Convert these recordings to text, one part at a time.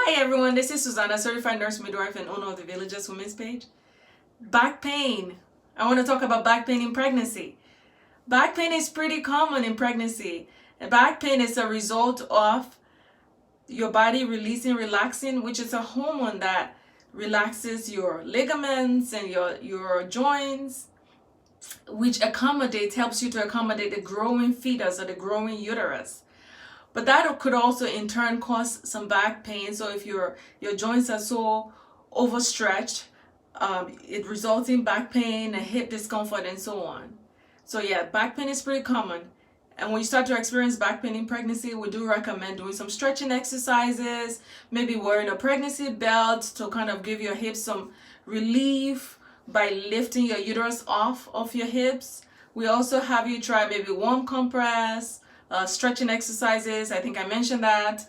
Hi everyone, this is Susanna, certified nurse midwife and owner of the Villagers Women's page. Back pain. I want to talk about back pain in pregnancy. Back pain is pretty common in pregnancy. And back pain is a result of your body releasing relaxin, which is a hormone that relaxes your ligaments and your joints, which helps you to accommodate the growing fetus or the growing uterus. But that could also in turn cause some back pain. So if your joints are so overstretched, it results in back pain and hip discomfort and so on. So yeah, back pain is pretty common. And when you start to experience back pain in pregnancy, we do recommend doing some stretching exercises, maybe wearing a pregnancy belt to kind of give your hips some relief by lifting your uterus off of your hips. We also have you try maybe warm compress, stretching exercises. I think I mentioned that.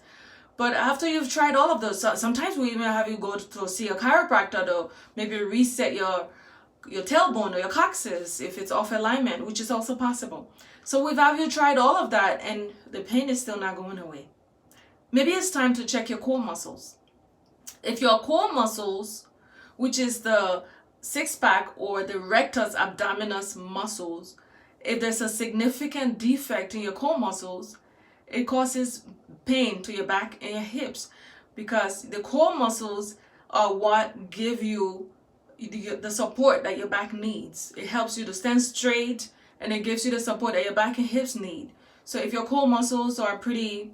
But after you've tried all of those, sometimes we even have you go to see a chiropractor to maybe reset your tailbone or your coccyx if it's off alignment, which is also possible. So we've have you tried all of that and the pain is still not going away. Maybe it's time to check your core muscles. If your core muscles, which is the six-pack or the rectus abdominis muscles, if there's a significant defect in your core muscles, it causes pain to your back and your hips, because the core muscles are what give you the support that your back needs. It helps you to stand straight and it gives you the support that your back and hips need. So if your core muscles are pretty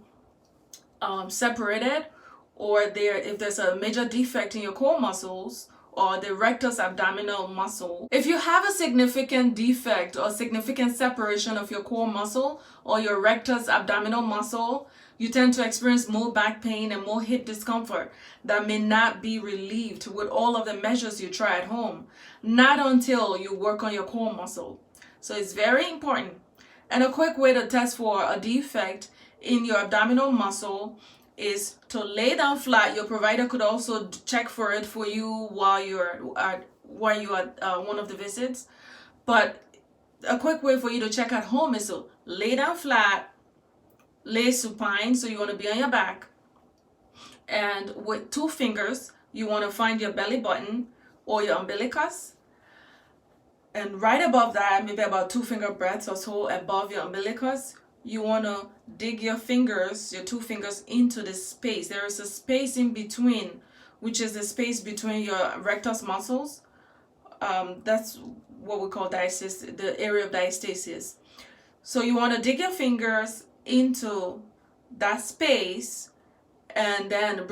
separated, or if there's a major defect in your core muscles or the rectus abdominal muscle, if you have a significant defect or significant separation of your core muscle or your rectus abdominal muscle, you tend to experience more back pain and more hip discomfort that may not be relieved with all of the measures you try at home, not until you work on your core muscle. So it's very important. And a quick way to test for a defect in your abdominal muscle is to lay down flat. Your provider could also check for it for you while you're at one of the visits. But a quick way for you to check at home is to lay down flat, lay supine, so you want to be on your back, and with two fingers you want to find your belly button or your umbilicus, and right above that, maybe about 2 finger breadths or so above your umbilicus, you want to dig your two fingers into the space. There is a space in between, which is the space between your rectus muscles. That's what we call diastasis, the area of diastasis. So you want to dig your fingers into that space, and then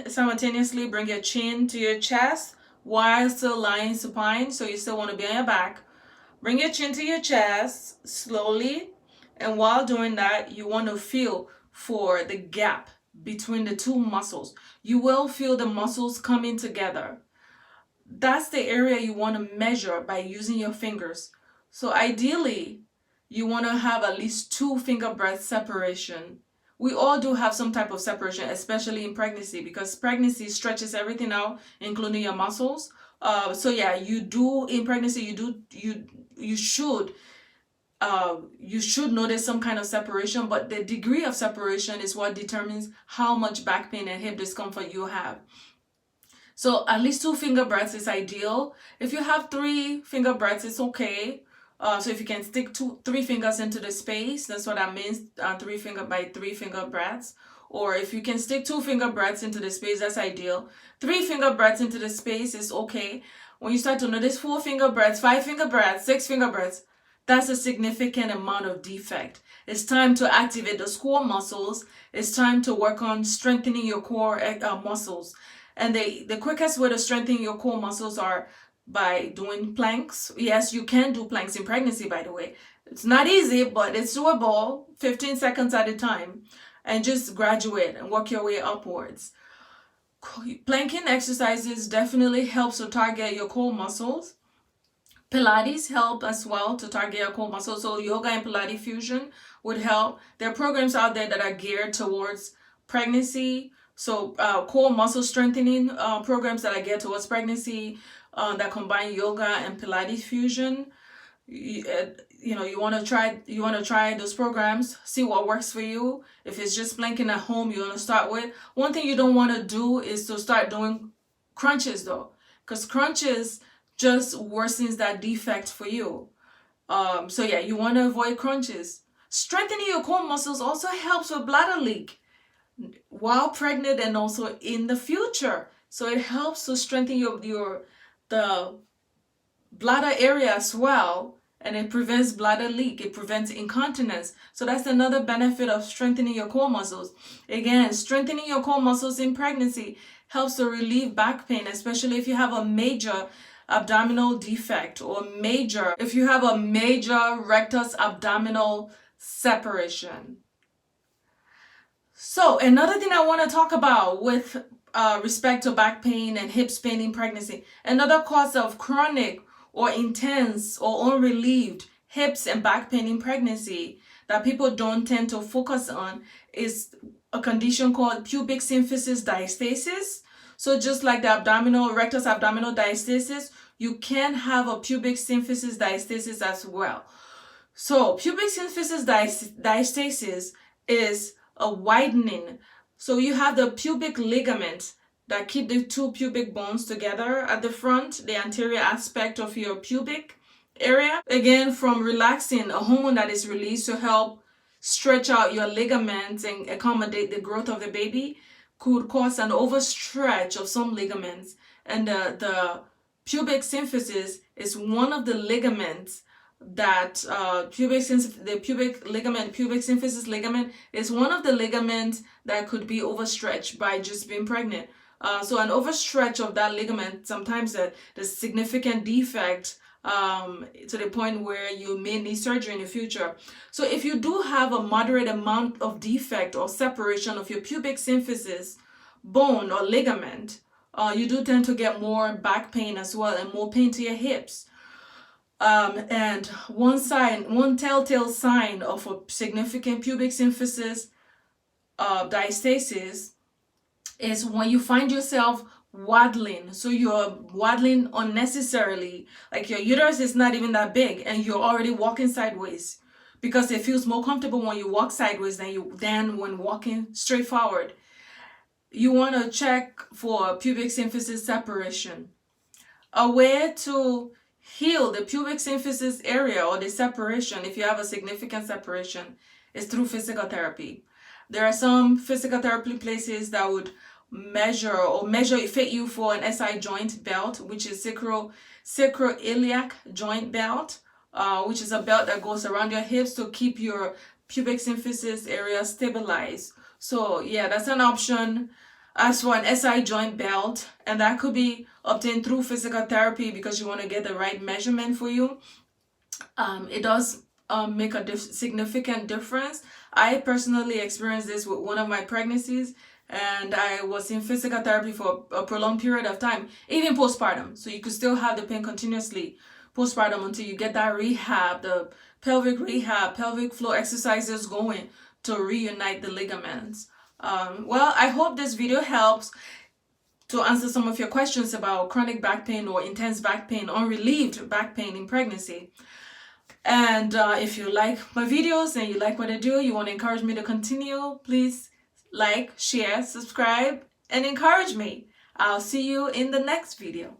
simultaneously bring your chin to your chest while still lying supine. So you still want to be on your back. Bring your chin to your chest slowly, and while doing that, you want to feel for the gap between the two muscles. You will feel the muscles coming together. That's the area you want to measure by using your fingers. So ideally, you want to have at least 2 finger breadth separation. We all do have some type of separation, especially in pregnancy, because pregnancy stretches everything out, including your muscles. So yeah, in pregnancy, you should notice some kind of separation, but the degree of separation is what determines how much back pain and hip discomfort you have. So at least 2 finger breadths is ideal. If you have 3 finger breadths, it's okay. So if you can stick 3 fingers into the space, that's what that means, 3 finger by 3 finger breadths. Or if you can stick 2 finger breadths into the space, that's ideal. 3 finger breadths into the space is okay. When you start to notice 4 finger breadths, 5 finger breadths, 6 finger breadths, that's a significant amount of defect. It's time to activate those core muscles. It's time to work on strengthening your core muscles. And the quickest way to strengthen your core muscles are by doing planks. Yes, you can do planks in pregnancy, by the way. It's not easy, but it's doable, 15 seconds at a time. And just graduate and work your way upwards. Planking exercises definitely helps to target your core muscles. Pilates help as well to target your core muscles. So yoga and Pilates fusion would help. There are programs out there that are geared towards pregnancy. So core muscle strengthening programs that are geared towards pregnancy that combine yoga and Pilates fusion. you want to try those programs, see what works for you. If it's just planking at home you want to start with, one thing you don't want to do is to start doing crunches though, because crunches just worsens that defect for you. So yeah, you want to avoid crunches. Strengthening your core muscles also helps with bladder leak while pregnant and also in the future. So it helps to strengthen the bladder area as well, and it prevents bladder leak, it prevents incontinence. So that's another benefit of strengthening your core muscles. Again, strengthening your core muscles in pregnancy helps to relieve back pain, especially if you have a major abdominal defect, or if you have a major rectus abdominal separation. So another thing I want to talk about with respect to back pain and hips pain in pregnancy, another cause of chronic or intense or unrelieved hips and back pain in pregnancy that people don't tend to focus on is a condition called pubic symphysis diastasis. So just like the rectus abdominal diastasis, you can have a pubic symphysis diastasis as well. So pubic symphysis diastasis is a widening. So you have the pubic ligaments that keep the two pubic bones together at the front, the anterior aspect of your pubic area. Again, from relaxing, a hormone that is released to help stretch out your ligaments and accommodate the growth of the baby could cause an overstretch of some ligaments. And the pubic symphysis is one of the ligaments that pubic symphysis ligament is one of the ligaments that could be overstretched by just being pregnant. So an overstretch of that ligament, sometimes the significant defect to the point where you may need surgery in the future. So if you do have a moderate amount of defect or separation of your pubic symphysis bone or ligament, you do tend to get more back pain as well, and more pain to your hips. And one telltale sign of a significant pubic symphysis diastasis is when you find yourself waddling. So you're waddling unnecessarily, like your uterus is not even that big and you're already walking sideways, because it feels more comfortable when you walk sideways than when walking straight forward. You want to check for pubic symphysis separation. A way to heal the pubic symphysis area or the separation, if you have a significant separation, is through physical therapy. There are some physical therapy places that would fit you for an SI joint belt, which is sacroiliac joint belt, which is a belt that goes around your hips to keep your pubic symphysis area stabilized. So yeah, that's an option as for an SI joint belt, and that could be obtained through physical therapy because you want to get the right measurement for you. It does make a significant difference. I personally experienced this with one of my pregnancies, and I was in physical therapy for a prolonged period of time, even postpartum. So you could still have the pain continuously postpartum until you get that rehab, the pelvic floor exercises going to reunite the ligaments. Well, I hope this video helps to answer some of your questions about chronic back pain or intense back pain, unrelieved back pain in pregnancy. And if you like my videos and you like what I do, you want to encourage me to continue, please like, share, subscribe, and encourage me. I'll see you in the next video.